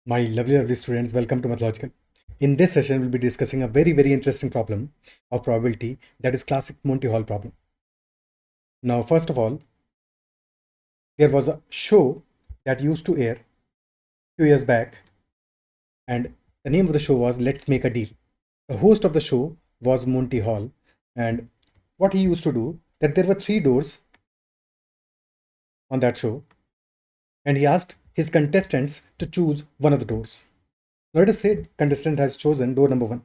My lovely students, welcome to Mathological. In this session, we'll be discussing a very interesting problem of probability, that is classic Monty Hall problem. Now, first of all, there was a show that used to air a few years back, and the name of the show was Let's Make a Deal. The host of the show was Monty Hall, and what he used to do, that there were 3 doors on that show, and he asked his contestants to choose one of the doors. Let us say contestant has chosen door number 1.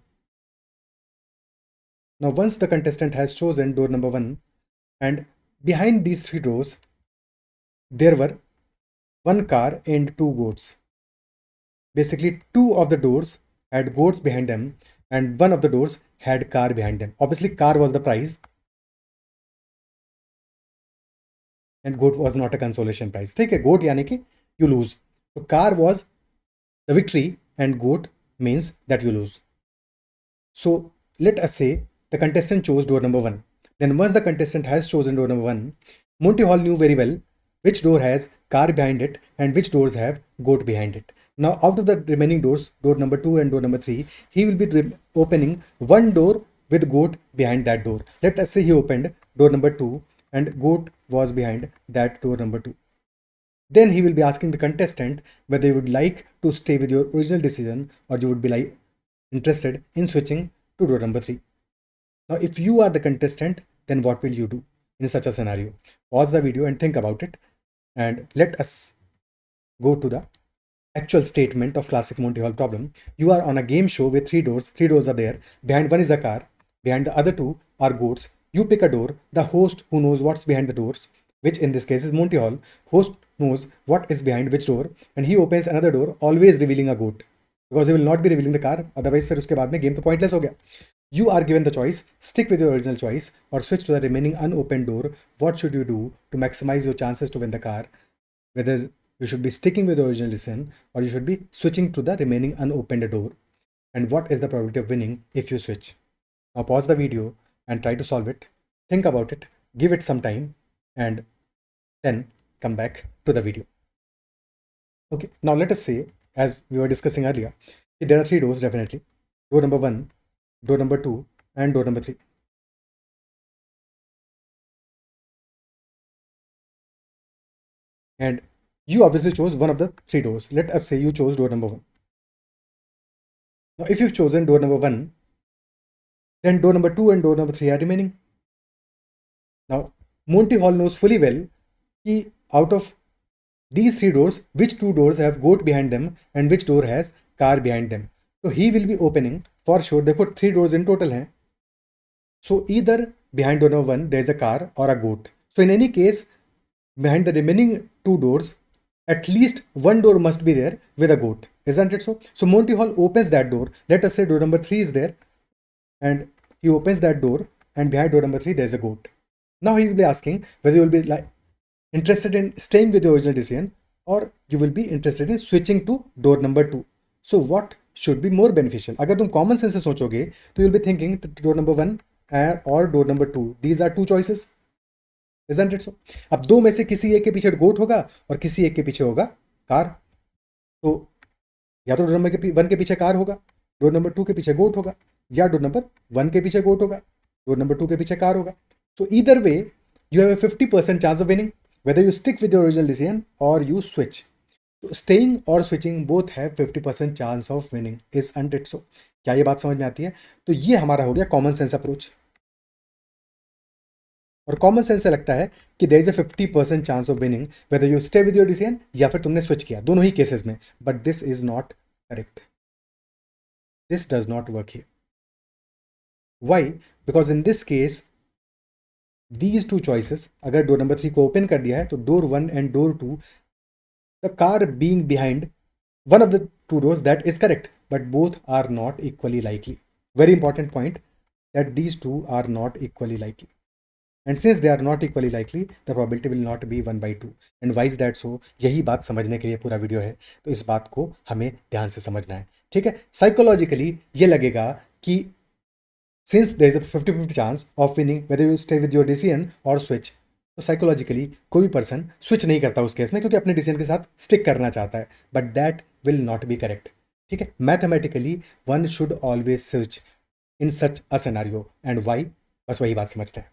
Now, once the contestant has chosen door number 1, and behind these 3 doors, there were 1 car and 2 goats. Basically, 2 of the doors had goats behind them, and one of the doors had car behind them. Obviously, car was the prize, and goat was not a consolation prize. ठीक है, goat यानी कि you lose. So car was the victory, and goat means that you lose. So let us say the contestant chose door number 1. Then once the contestant has chosen door number 1, Monty Hall knew very well which door has car behind it and which doors have goat behind it. Now, out of the remaining doors, door number 2 and door number 3, he will be opening one door with goat behind that door. Let us say he opened door number 2 and goat was behind that door number 2. Then he will be asking the contestant whether you would like to stay with your original decision or you would be interested in switching to door number 3. Now, if you are the contestant, then what will you do in such a scenario? Pause the video and think about it, and let us go to the actual statement of classic Monty Hall problem. You are on a game show with 3 doors. 3 doors are there. Behind one is a car. Behind the other 2 are goats. You pick a door. The host, who knows what's behind the doors, which in this case is Monty Hall, host knows what is behind which door, and he opens another door, always revealing a goat, because he will not be revealing the car. Otherwise, फिर उसके बाद में game तो pointless हो गया. You are given the choice, stick with your original choice or switch to the remaining unopened door. What should you do to maximize your chances to win the car? Whether you should be sticking with the original decision or you should be switching to the remaining unopened door. And what is the probability of winning if you switch? Now pause the video and try to solve it. Think about it, give it some time, and then come back to the video. Okay, now let us say, as we were discussing earlier, there are 3 doors definitely. Door number 1, door number 2, and door number 3. And you obviously chose one of the 3 doors. Let us say you chose door number 1. Now, if you've chosen door number 1, then door number 2 and door number 3 are remaining. Now, Monty Hall knows fully well that out of these 3 doors, which 2 doors have goat behind them and which door has car behind them. So he will be opening for sure. देखो 3 doors in total हैं. So either behind door number 1 there is a car or a goat. So in any case, behind the remaining 2 doors, at least one door must be there with a goat, isn't it so? So Monty Hall opens that door. Let us say door number 3 is there, and he opens that door, and behind door number 3 there is a goat. Now he will be asking whether you will be interested in staying with your original decision or you will be interested in switching to door number 2. So what should be more beneficial? अगर तुम common sense से सोचोगे तो you'll be thinking door number 1 or door number 2. These are 2 choices. Isn't it so? अब 2 में से किसी एक के पीछे गोट होगा और किसी एक के पीछे होगा कार. तो या तो डोर नंबर 1 के पीछे कार होगा, डोर नंबर 2 के पीछे गोट होगा, या डोर नंबर 1 के पीछे गोट होगा, डोर नंबर 2 के पीछे कार होगा. So either way, you have a 50% chance of winning, whether you stick with your original decision or you switch. So staying or switching both have 50% chance of winning. Isn't it so? क्या ये बात समझ में आती है? तो ये हमारा हो गया कॉमन सेंस अप्रोच. और कॉमन सेंस से लगता है कि there is a 50% chance of winning whether you stay with your decision या फिर तुमने स्विच किया, दोनों ही केसेस में. But this is not correct. This does not work here. Why? Because in this case these 2 choices, अगर door number 3 को open कर दिया है तो door 1 and door 2, the car being behind one of the 2 doors, that is correct, but both are not equally likely. Very important point, that these 2 are not equally likely. And since they are not equally likely, the probability will not be 1/2. And why is that so? यही बात समझने के लिए पूरा video है, तो इस बात को हमें ध्यान से समझना है. ठीक है, साइकोलॉजिकली ये लगेगा कि since there is a 50-50 chance of winning whether you stay with your decision or switch, तो साइकोलॉजिकली कोई भी पर्सन स्विच नहीं करता उस केस में, क्योंकि अपने डिसीजन के साथ स्टिक करना चाहता है. But that will not be correct. ठीक है, mathematically one should always switch in such a scenario. And why, बस वही बात समझते हैं.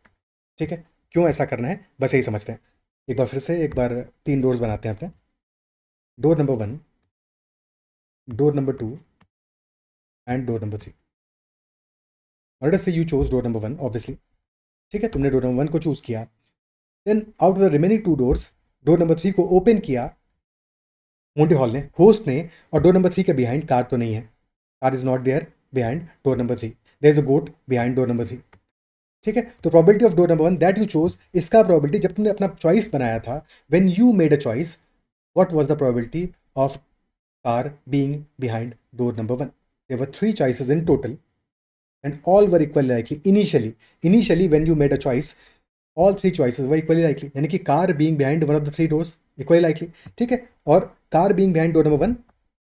ठीक है, क्यों ऐसा करना है बस यही समझते हैं. एक बार फिर से एक बार 3 डोर्स बनाते हैं अपने. Door number 1, door number 2 and door number 3. और let's say you chose door number 1 obviously. ठीक है, तुमने डोर नंबर 1 को चूज किया. Then out of the remaining 2 doors, door number 3 को ओपन किया मोंटी हॉल ने, होस्ट ने. और डोर नंबर 3 के बिहाइंड कार तो नहीं है. Car is not there behind door number 3. There is a goat behind door number 3. ठीक है, तो probability of door number 1 that you chose, इसका प्रोबेबिलिटी जब तुमने अपना चॉइस बनाया था, when you made a choice, what was the probability of car being behind door number 1? There were 3 choices in total and all were equally likely initially. Initially when you made a choice, all 3 choices were equally likely. यानी कि car being behind one of the 3 doors equally likely. ठीक है, और car being behind door number 1,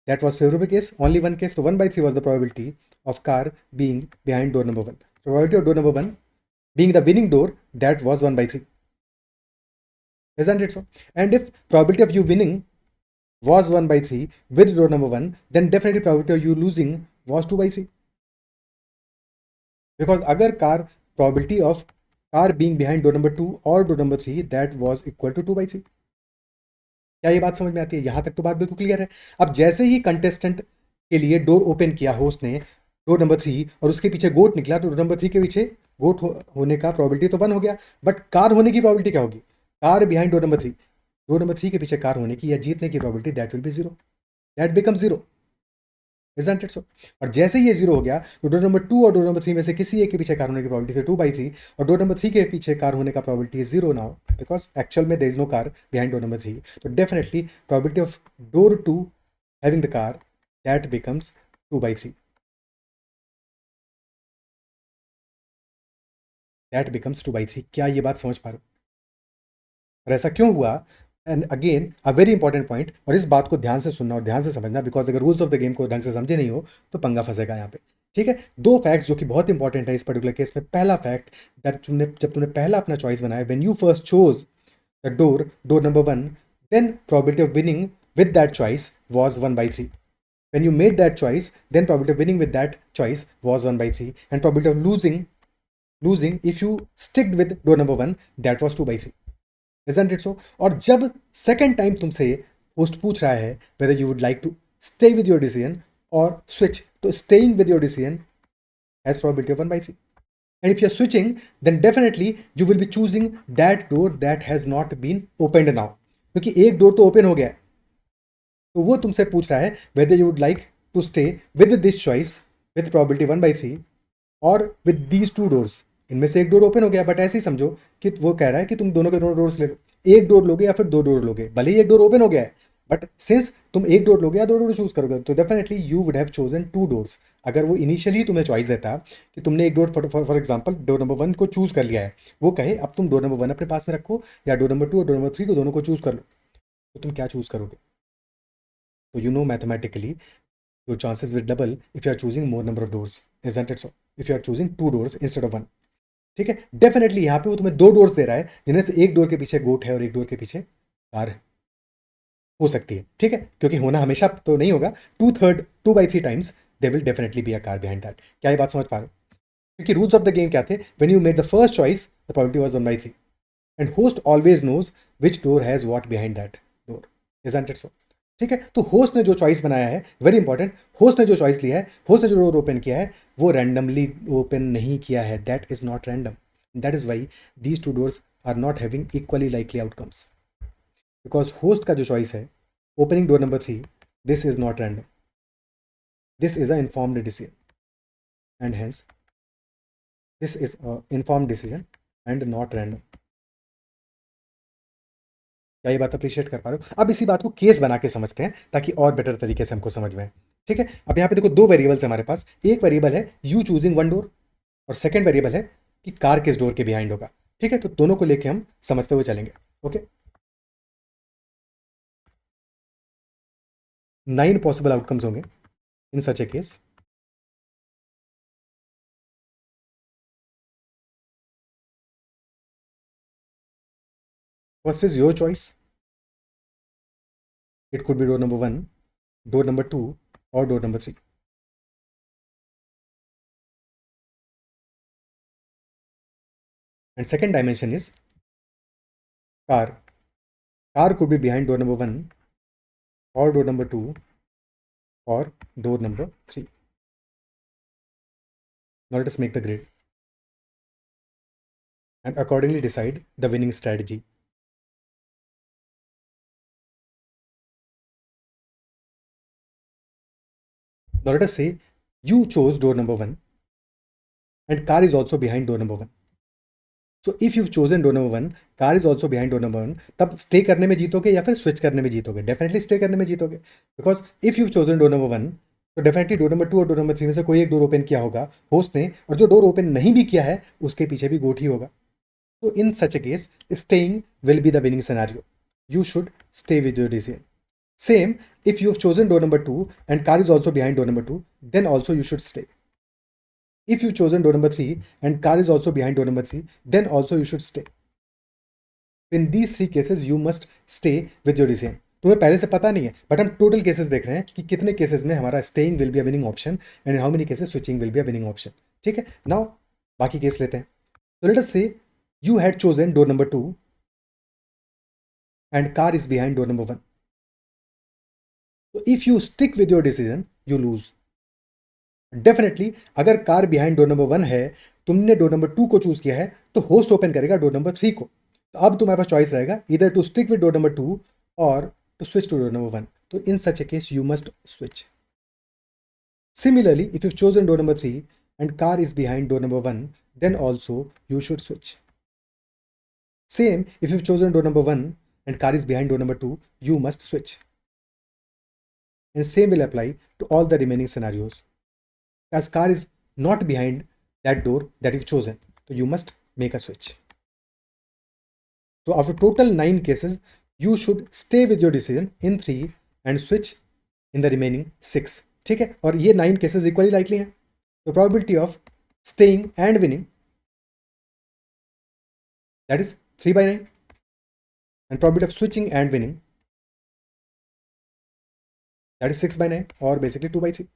that was favorable case, only one case. So 1/3 was the probability of car being behind door number 1. Probability of door number 1 being the winning door, that was 1/3. Isn't it so? And if probability of you winning was 1/3 with door number 1, then definitely probability of you losing was 2/3. Because अगर car probability of car being behind door number 2 और door number 3, that was equal to 2/3. क्या ये बात समझ में आती है? यहां तक तो बात बिल्कुल क्लियर है. अब जैसे ही कंटेस्टेंट के लिए डोर ओपन किया होस्ट ने, डोर नंबर 3, और उसके पीछे गोट निकला, तो डोर नंबर 3 के पीछे गोट होने का प्रोबेबिलिटी तो 1 हो गया. बट कार होने की प्रोबेबिलिटी क्या होगी? Car behind door number 3, door number 3 के पीछे कार होने की या जीतने की probability, that will B 0. That become 0. Isn't it so? और जैसे ही ये 0 हो गया, तो डोर नंबर 2 और डोर नंबर 3 में से किसी एक के पीछे कार होने की प्रोबेबिलिटी थी 2/3, और डोर नंबर 3 के पीछे कार होने का probability is 0 now, because actual में there is no car behind door number 3. तो definitely probability of door 2 having the car, that becomes 2/3. That becomes 2/3. क्या ये बात समझ पा रहे हो? और ऐसा क्यों हुआ? And again a very important point, और इस बात को ध्यान से सुनना और ध्यान से समझना, बिकॉज अगर रूल्स ऑफ द गेम को ढंग से समझे नहीं हो तो पंगा फंसेगा यहाँ पे. ठीक है, 2 फैक्ट्स जो कि बहुत इंपॉर्टेंट है इस पर्टिकुलर केस में. पहला फैक्ट, दैट जब तुमने पहला अपना चॉइस बनाया, when you first chose the door number 1, then probability of winning with that choice was 1/3. When you made that choice, then probability of winning with that choice was 1/3, and probability of losing if you sticked with door number 1, that was 2/3. Isn't it so? और जब second time तुमसे host पूछ रहा है whether you would like to stay with your decision or switch, तो staying with your decision has probability of 1/3. And if you're switching, then definitely you will be choosing that door that has not been opened now. क्योंकि एक door तो open हो गया है, तो वो तुमसे पूछ रहा है whether you would like to stay with this choice with probability 1/3 और with these 2 doors. इनमें से एक डोर ओपन हो गया, बट ऐसे ही समझो कि वो कह रहा है कि तुम दोनों के दोनों डोर्स ले लो. एक डोर लोगे या फिर 2 डोर लोगे, भले ही एक डोर ओपन हो गया है, बट सिंस तुम एक डोर लोगे या 2 डोर चूज करोगे, तो definitely you would have chosen 2 doors. अगर वो इनिशियली तुम्हें चॉइस देता कि तुमने एक door for example door number 1 को चूज कर लिया है, वो कहे अब तुम डोर नंबर 1 अपने पास में रखो या डोर नंबर 2 और डोर नंबर 3 को दोनों को चूज कर लो, तो तुम क्या चूज करोगे? तो you know mathematically your chances will double if you are choosing more number of doors. Isn't it so? If you are choosing 2 doors instead of 1. ठीक है, डेफिनेटली यहाँ पे वो तुम्हें 2 डोर्स दे रहा है, जिनमें से एक डोर के पीछे गोट है और एक डोर के पीछे कार हो सकती है. ठीक है, क्योंकि होना हमेशा तो नहीं होगा. 2/3 times they will definitely be a car behind that. क्या ये बात समझ पा रहे हो? क्योंकि रूल्स ऑफ द गेम क्या थे? When you made the first choice, the probability was 1/3, and host always knows which door has what behind that door. Isn't it so? ठीक है, तो होस्ट ने जो चॉइस बनाया है, वेरी इंपॉर्टेंट, होस्ट ने जो चॉइस लिया है, होस्ट ने जो डोर ओपन किया है, वो रैंडमली ओपन नहीं किया है. That is not random. That is why these 2 doors are not having equally likely outcomes. Because host का जो चॉइस है, opening door number 3, this is not random. This is a informed decision, and hence this is a informed decision and not random. क्या ये बात appreciate कर पा रहे हो? अब इसी बात को केस बना के समझते हैं ताकि और बेटर तरीके से हमको समझ में आए. ठीक है, अब यहाँ पे देखो 2 वेरिएबल्स है हमारे पास. एक वेरिएबल है यू चूजिंग 1 डोर, और सेकंड वेरिएबल है कि कार किस डोर के बिहाइंड होगा. ठीक है, तो दोनों को लेके हम समझते हुए चलेंगे. ओके, 9 पॉसिबल आउटकम्स होंगे in such a case. First is your choice. It could be door number 1, door number 2 or door number 3. And second dimension is car. Car could be behind door number 1 or door number 2 or door number 3. Now let us make the grid and accordingly decide the winning strategy. Now let us say you chose door number 1 and car is also behind door number 1. So if you've chosen door number 1, car is also behind door number 1, तब stay करने में जीतोगे या फिर switch करने में जीतोगे? Definitely stay करने में जीतोगे, because if you chosen door number 1 तो डेफिनेटली डोर नंबर 2 और डोर नंबर 3 में से कोई एक डोर ओपन किया होगा होस्ट ने, और जो डोर ओपन नहीं भी किया है उसके पीछे भी गोट ही होगा. तो in such a case staying will be the winning scenario. You should stay with your decision. Same, if you've chosen door number 2 and car is also behind door number 2, then also you should stay. If you've chosen door number 3 and car is also behind door number 3, then also you should stay. In these three cases, you must stay with your decision. तुम्हें पहले से पता नहीं है, but हम total cases देख रहे हैं कि कितने केसेस में हमारा staying will be a winning option and how many cases switching will be a winning option. ठीक है, नाउ बाकी केस लेते हैं. तो लेट अस से you had chosen door number 2 and car is behind door number 1. So if you stick with your decision, you lose. Definitely अगर car behind door number 1 है, तुमने डोर नंबर 2 को choose किया है, तो होस्ट ओपन करेगा door number 3 को. तो अब तुम्हारे पास चॉइस रहेगा इधर to stick with door number 2 और to switch to door number 1. तो in such a case you must switch. Similarly, if you've chosen door number 3 and car is behind door number 1, then also you should switch. Same, if you've chosen door number 1 and car is behind door number 2, you must switch. And same will apply to all the remaining scenarios. As car is not behind that door that you've chosen, so you must make a switch. So after total 9 cases, you should stay with your decision in 3 and switch in the remaining 6. ठीक है, और ये 9 cases equally likely हैं. The probability of staying and winning, that is 3 by 9, and probability of switching and winning, that is 6 by 9, or basically 2 by 3.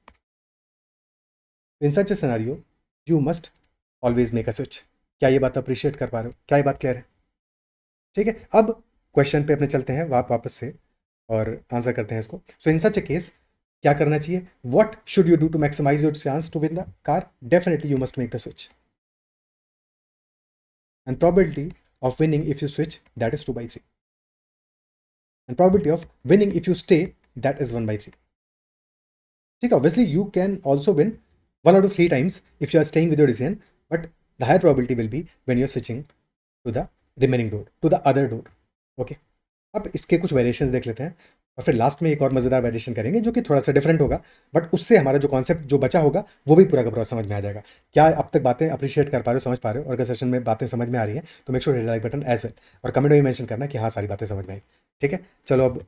In such a scenario, you must always make a switch. क्या ये बात appreciate कर पा रहे हो? क्या ये बात क्लियर है? ठीक है, अब क्वेश्चन पे अपने चलते हैं वापस से और आंसर करते हैं इसको. सो इन सच ए केस क्या करना चाहिए? What should you do to maximize your chance to win the car? Definitely you must make the switch. And probability of winning if you switch, that is 2 by 3. And probability of winning if you stay, that is 1 by 3. ठीक है, obviously you can also win 1 out of 3 times if you are staying with your decision, but the higher probability will be when you are switching to the remaining door, to the other door. Okay, अब इसके कुछ variations देख लेते हैं और फिर last में एक और मज़ेदार वेरिएशन करेंगे जो कि थोड़ा सा डिफरेंट होगा, बट उससे हमारा जो कॉन्सेप्ट जो बचा होगा वो भी पूरा का पूरा समझ में आ जाएगा. क्या अब तक बातें अप्रिशिएट कर पा रहे हो, समझ पा रहे हो? और अगर सेशन में बातें समझ में आ रही हैं तो make sure hit like button as well, और कमेंट में मेंशन करना कि हाँ सारी बातें समझ में आई. ठीक है, चलो अब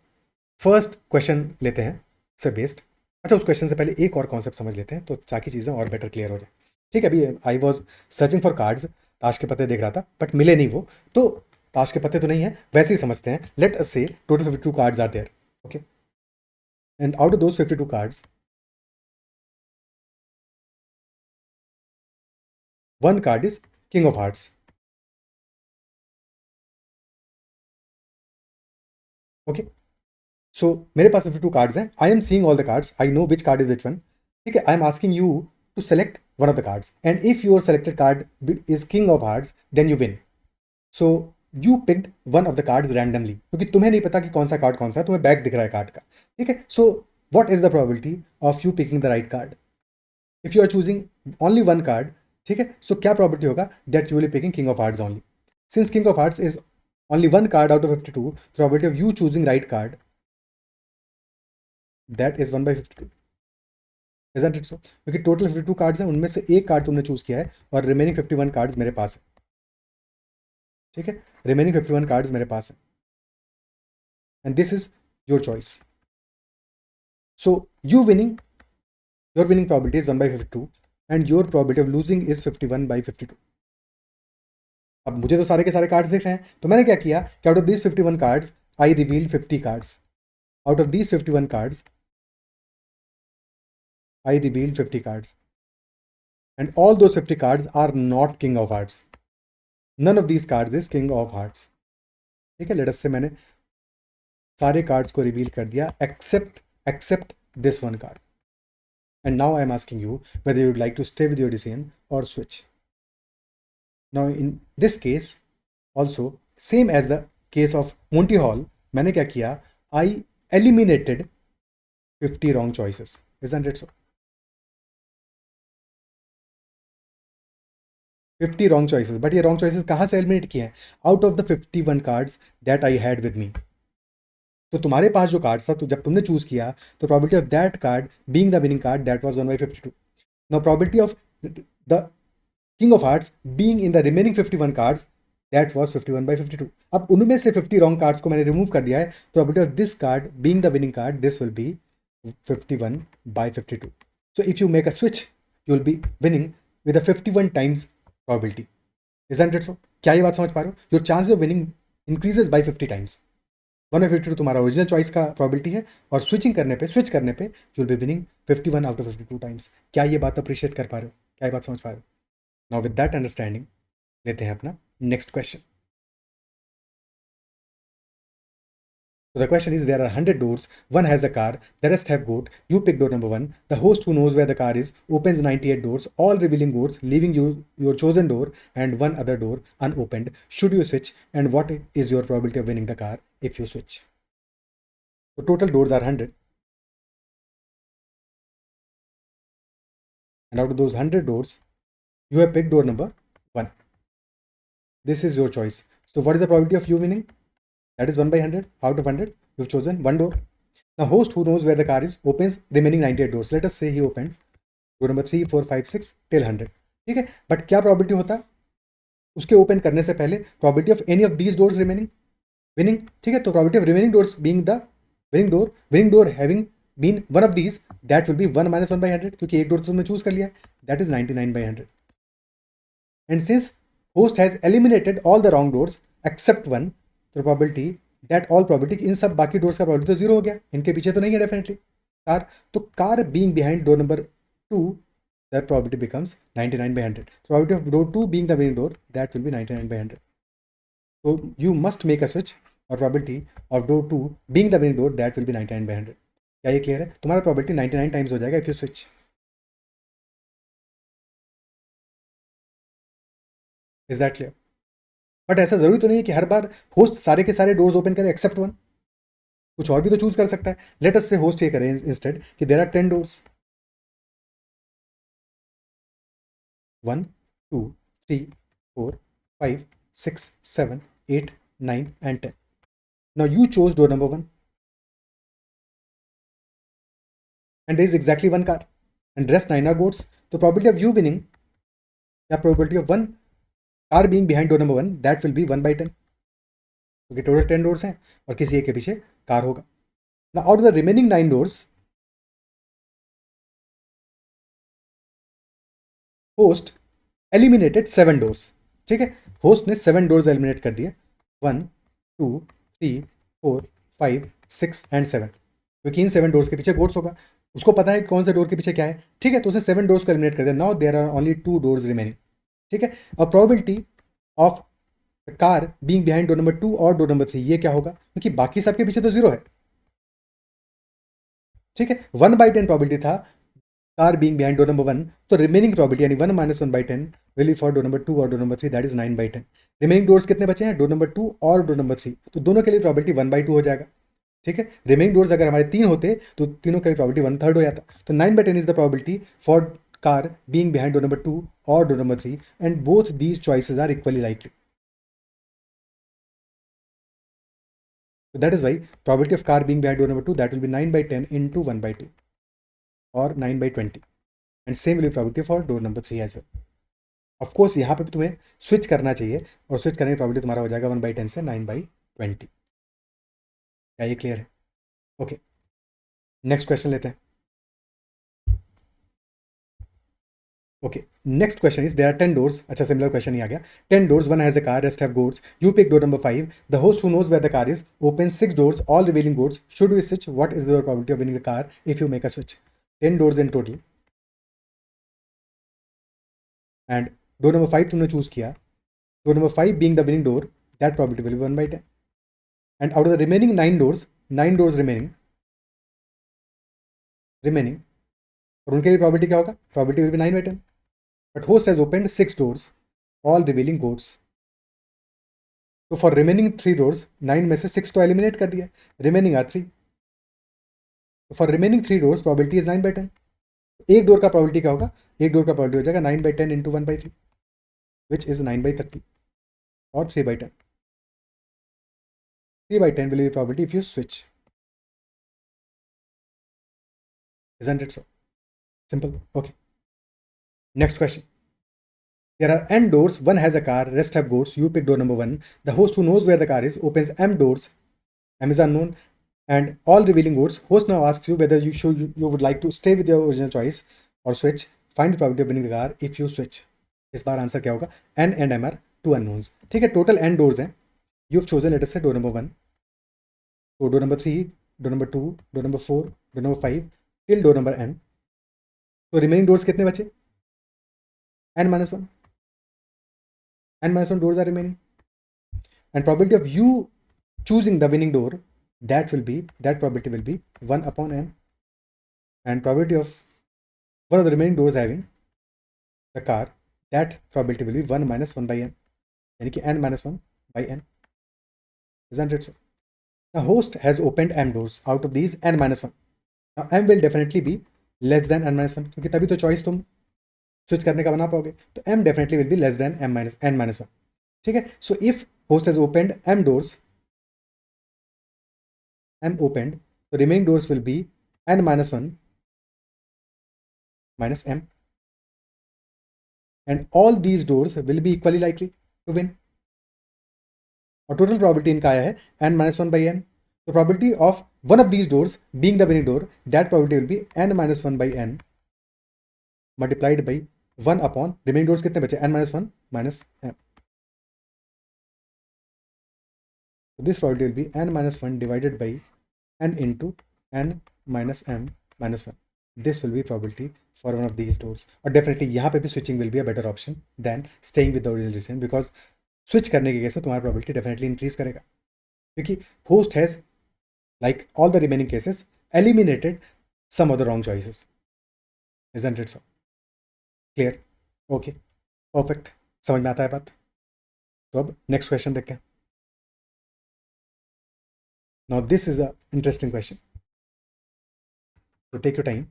फर्स्ट क्वेश्चन लेते हैं से बेस्ड. अच्छा, उस क्वेश्चन से पहले एक और कॉन्सेप्ट समझ लेते हैं तो ताकि चीज़ें और बेटर क्लियर हो जाए. ठीक है, अभी I was searching for cards, ताश के पत्ते देख रहा था बट मिले नहीं वो, तो ताश के पत्ते तो नहीं है, वैसे ही समझते हैं. Let us say total 52 cards are there. Okay, and out of those 52 cards, one card is king of hearts. Okay, so मेरे पास 52 कार्ड्स हैं. I am seeing all the cards, I know which card is which one. ठीक है, I am asking you to select one of the cards, and if your selected card is king of hearts, then you win. So you picked one of the cards randomly, क्योंकि तुम्हें नहीं पता कि कौन सा card कौन सा है, तुम्हें बैक दिख रहा है कार्ड का. ठीक है, so what is the probability of you picking the right card? If you are choosing only one card, ठीक है, सो क्या प्रोबेबिलिटी होगा that you will picking king of hearts only? Since king of hearts is only one card out of 52, probability of you choosing right card, that is 1 by 52. Isn't it so? क्योंकि total 52 cards हैं, उनमें से एक card तुमने choose किया है और remaining 51 cards मेरे पास है. ठीक है, रिमेनिंग 51 कार्ड्स मेरे पास है and this is your choice. So your winning probability is 1 by 52 and your probability of losing is 51 by 52. अब मुझे तो सारे के सारे कार्ड्स दिख रहे हैं, तो मैंने क्या किया कि out of these 51 cards I reveal 50 cards. Out of these 51 cards I revealed 50 cards. And all those 50 cards are not King of Hearts. None of these cards is King of Hearts. ठीक है, late us से मैंने सारे cards को reveal कर दिया except this one card. And now I am asking you whether you would like to stay with your decision or switch. Now in this case also, same as the case of Monty Hall, मैंने क्या किया, I eliminated 50 wrong choices. Isn't it so? 50 wrong choices. But ये wrong choices कहाँ से eliminate किए हैं? Out of the 51 cards that I had with me. तो तुम्हारे पास जो कार्ड था, तो जब तुमने चूज किया, तो probability of that card being the winning card that was 1/52. Now probability of the king of hearts being in the remaining 51 cards that was 51/52. अब उनमें से 50 रॉन्ग कार्ड्स को मैंने रिमूव कर दिया है. तो probability of this card being the winning card, this will be 51/52. So if you make a switch, you will be winning with a 51 times probability. Isn't it सो? क्या ये बात समझ पा रहे हो? Your chances of winning increases by 50 times. 1/52 तुम्हारा original choice का probability है, और स्विच करने पे you will be winning 51 out of 52 times. क्या ये बात अप्रिशिएट कर पा रहे हो? क्या ये बात समझ पा रहे हो? नाउ विद दैट अंडरस्टैंडिंग लेते हैं अपना next question. So the question is, there are 100 doors, one has a car, the rest have goat, you pick door number 1, the host who knows where the car is opens 98 doors, all revealing goats, leaving you your chosen door and one other door unopened. Should you switch, and what is your probability of winning the car if you switch? So total doors are 100, and out of those 100 doors, you have picked door number 1. This is your choice. So what is the probability of you winning? That is 1/100. Out of 100, you've chosen one door. Now host who knows where the car is opens remaining 98 doors. Let us say he opens door number 3, 4, 5, 6 till 100. ठीक है, but क्या probability होता है उसके open करने से पहले? Probability of any of these doors remaining winning. ठीक है, तो probability of remaining doors being the winning door having been one of these, that will be 1 - 1/100, क्योंकि एक डोर तो तुमने चूज कर लिया है, that is 99/100. And since host has eliminated all the wrong doors except one, तो probability that all probability, इन सब बाकी डोर्स का प्रोबेबिलिटी तो जीरो हो गया, इनके पीछे तो नहीं है डेफिनेटली कार. तो car being behind door number 2, that probability becomes 99/100. Probability of door 2 being the winning door, that will be 99/100. So you must make a switch, or probability of door 2 being the winning door, that will be 99/100. क्या ये clear है? तुम्हारा probability 99 times हो जाएगा if you switch. Is that clear? But ऐसा जरूरी तो नहीं है कि हर बार होस्ट सारे के सारे डोर्स ओपन करे एक्सेप्ट वन. कुछ और भी तो चूज कर सकता है. लेट अस से होस्ट ये करें इंस्टेड कि there are 10 doors, 1, 2, 3, 4, 5, 6, 7, 8, 9 and 10. Now you chose door number 1, and there is exactly one car, and rest 9 are goats. So probability of you winning, the probability of one car being behind door number 1, that will be 1/10, क्योंकि total 10 doors हैं और किसी एक के पीछे car होगा. Now out of the remaining 9 doors, host eliminated 7 doors. ठीक है, होस्ट ने 7 डोर्स एलिमिनेट कर दिए, 1, 2, 3, 4, 5, 6 एंड 7, क्योंकि इन 7 डोर्स के पीछे गोट्स होगा. उसको पता है कौन से डोर के पीछे क्या है. ठीक है, तो उसने 7 डोर्स को एलिमिनेट कर दिया. Now there are only 2 doors remaining. ठीक है, और probability of car being behind door number 2 और डोर नंबर 3, ये क्या होगा, क्योंकि बाकी सबके पीछे तो जीरो है. ठीक है, 1/10 प्रोबेबिलिटी था car being behind door number 1, तो रिमेनिंग प्रोबेबिलिटी यानी 1 - 1/10 will be for door number 2 और door number 3, that is 9/10. Remaining doors कितने बचे हैं? डोर नंबर 2 और डोर नंबर 3, तो दोनों के लिए प्रोबेबिलिटी 1/2 हो जाएगा. ठीक है, रिमेनिंग डोर्स अगर हमारे 3 होते तो तीनों के लिए प्रोबेबिलिटी 1/3 हो जाता. तो 9/10 is the probability for car being behind door number 2 और door number 3, and both these choices are equally likely. So that is why probability of car being behind door number 2, that will be 9/10 into 1/2 or 9/20, and same will be probability for door number 3 as well. Of course यहाँ पे भी तुम्हें switch करना चाहिए, और switch करने की probability तुम्हारा हो जाएगा 1/10 से 9/20. क्या ये क्लियर है? ओके, नेक्स्ट क्वेश्चन लेते हैं. Okay, next question is, there are 10 doors. अच्छा, similar question ही आ गया. 10 doors, one has a car, rest have goats. You pick door number 5. The host who knows where the car is opens 6 doors, all revealing goats. Should we switch? What is the probability of winning the car if you make a switch? 10 doors in total. And door number 5 तुमने choose किया, door number 5 being the winning door, that probability will be 1/10. And out of the remaining 9 doors remaining, और उनके लिए probability क्या होगा? Probability will be 9/10. But host has opened 6 doors, all revealing goats. तो for remaining 3 doors, 9 में से 6 तो eliminate कर दिया, remaining are 3. For remaining 3 doors probability is 9/10. एक डोर का प्रॉबिलिटी क्या होगा? एक डोर का प्रॉबिलिटी हो जाएगा 9/10 इंटू 1/3, विच इज 9/30 और 3/10. 3/10 will be probability if you switch. Isn't it so? Simple. Okay. Next question. There are n doors. One has a car. Rest have goats. You pick door number 1. The host who knows where the car is opens m doors. M is unknown. And all revealing goats. Host now asks you whether you would like to stay with your original choice or switch. Find the probability of winning the car if you switch. इस बार answer क्या होगा? n and m are two unknowns. ठीक है, total n doors हैं. You've chosen, let us say, door number 1. So door number 3, door number 2, door number 4, door number 5 till door number n. तो remaining doors कितने बचे? n-1. n-1 doors are remaining. And probability of you choosing the winning door, that probability will be 1 upon n. And probability of one of the remaining doors having the car, that probability will be 1 minus 1 by n. यानी कि n minus 1 by n. Isn't it so? The host has opened m doors. Out of these, n minus 1. Now m will definitely be less than n minus 1, क्योंकि तभी तो choice तुम switch करने का बना पाओगे. तो m definitely will be less than n minus 1. ठीक है. So if host has opened m doors, m opened, the remaining doors will be n minus 1 minus m, and all these doors will be equally likely to win. और total probability इनका आया है n minus 1 by n. The probability of one of these doors being the winning door, that probability will be n minus 1 by n multiplied by 1 upon remaining doors कितने बचे? n minus 1 minus m. So this probability will be n minus 1 divided by n into n minus m minus 1. This will be probability for one of these doors. और definitely यहाँ पे भी switching will be a better option than staying with the original decision, because switch करने के case में तुम्हारा probability definitely increase करेगा, क्योंकि host has, like all the remaining cases, eliminated some of the wrong choices. Isn't it so? Clear? Okay. Perfect. समझ में आता है बात? तो अब नेक्स्ट क्वेश्चन देखते हैं. Now this is an interesting question. So take your time.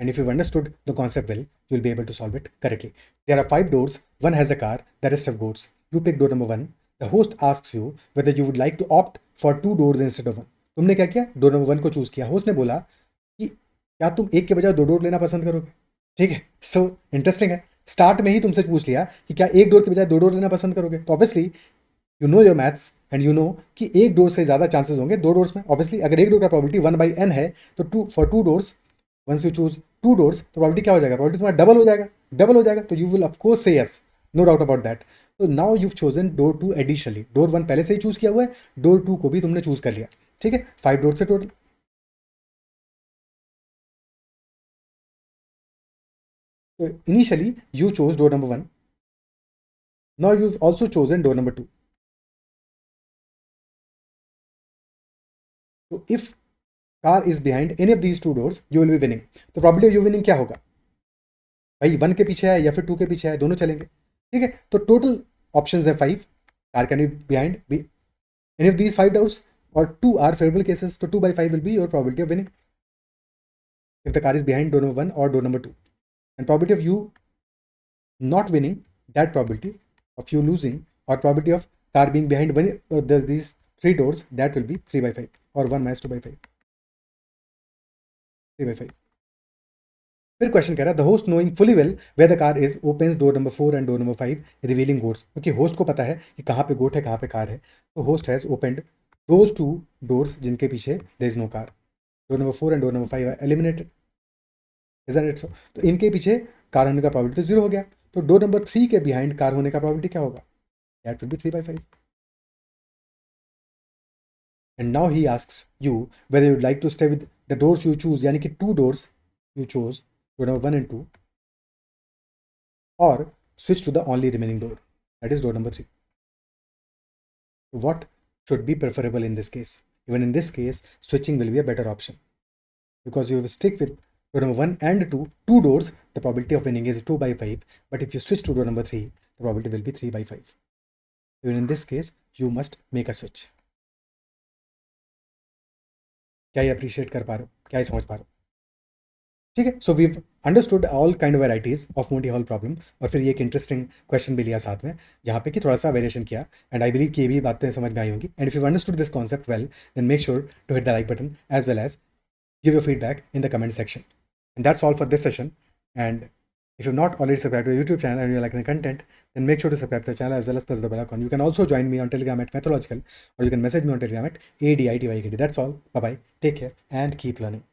And if you've understood the concept well, you'll be able to solve it correctly. There are 5 doors. One has a car. The rest have goats. You pick door number 1. The host asks you whether you would like to opt for 2 doors instead of 1. तुमने क्या किया? Door number 1 को choose किया. Host ने बोला कि क्या तुम एक के बजाय 2 डोर लेना पसंद करोगे? ठीक है. सो इंटरेस्टिंग है. स्टार्ट में ही तुमसे पूछ लिया कि क्या एक डोर के बजाय 2 डोर लेना पसंद करोगे. तो obviously you know your maths and you know कि एक डोर से ज़्यादा चांसेस होंगे 2 डोर्स में. ऑब्वियसली अगर एक डोर का प्रॉबिलिटी 1 by n है, तो for 2 doors, once you choose 2 doors, तो प्रॉबिलिटी क्या हो जाएगा? प्रॉबिलिटी तुम्हारा डबल हो जाएगा. तो you will of course say yes, no doubt about that. तो नाउ यू चोजन डोर 2 एडिशनली. डोर 1 पहले से ही चूज किया हुआ है, डोर 2 को भी तुमने चूज कर लिया. ठीक है. 5 डोर से टोटल. तो initially you chose door number 1. Now you also chosen door number 2. तो if car is behind any of these 2 doors, you will be winning. तो प्रॉबिलिटी ऑफ यू विनिंग क्या होगा भाई? 1 के पीछे है या फिर 2 के पीछे है, दोनों चलेंगे. ठीक है. तो टोटल ऑप्शंस है 5. Car can be behind any of these 5 doors और 2 आर फेवरेबल केसेस. तो 2 by 5 will be your probability of winning if the car is behind door number 1 or door number 2. And probability of you not winning, that probability of you losing, or probability of car being behind these 3 doors, that will be 3 by 5 or 1 minus 2 by 5. 3 by 5. फिर question कह रहा है the host knowing fully well where the car is opens door number 4 and door number 5 revealing goats. क्योंकि host को पता है कि कहाँ पे गोट है, कहाँ पे कार है. तो host has opened those 2 doors जिनके पीछे there is no car. Door number 4 and door number 5 are eliminated. Isn't it so? तो इनके पीछे कार होने का प्रॉबिलिटी तो 0 हो गया. तो डोर नंबर 3 के बिहाइंड कार होने का प्रॉबिलिटी क्या होगा? That will be 3 by 5. And now he asks you whether you like to stay with the doors you chose, यानी कि 2 doors you chose, door number 1 and 2. or switch to the only remaining door, that is door number 3. What should be preferable in this case? Even in this case, switching will be a better option, because you will stick with door number 1 and 2, two doors, the probability of winning is 2 by 5. But if you switch to door number 3, the probability will be 3 by 5. Even in this case, you must make a switch. क्या ये appreciate कर पा रहे हो, क्या ये समझ पा रहे हो? ठीक है, so we understood all kind of varieties of Monty Hall problem, और फिर ये एक इंटरेस्टिंग क्वेश्चन भी लिया साथ में, जहाँ पे कि थोड़ा सा वेरिएशन किया, एंड आई बिलीव कि ये भी बातें समझ में आई होंगी. And if you understood this concept well, then make sure to hit the like button as well as give your feedback in the comment section. And that's all for this session. And if you've not already subscribed to the YouTube channel and you're liking the content, then make sure to subscribe to the channel as well as press the bell icon. You can also join me on Telegram at Mathological, or you can message me on Telegram at ADITYKD. That's all. Bye bye. Take care and keep learning.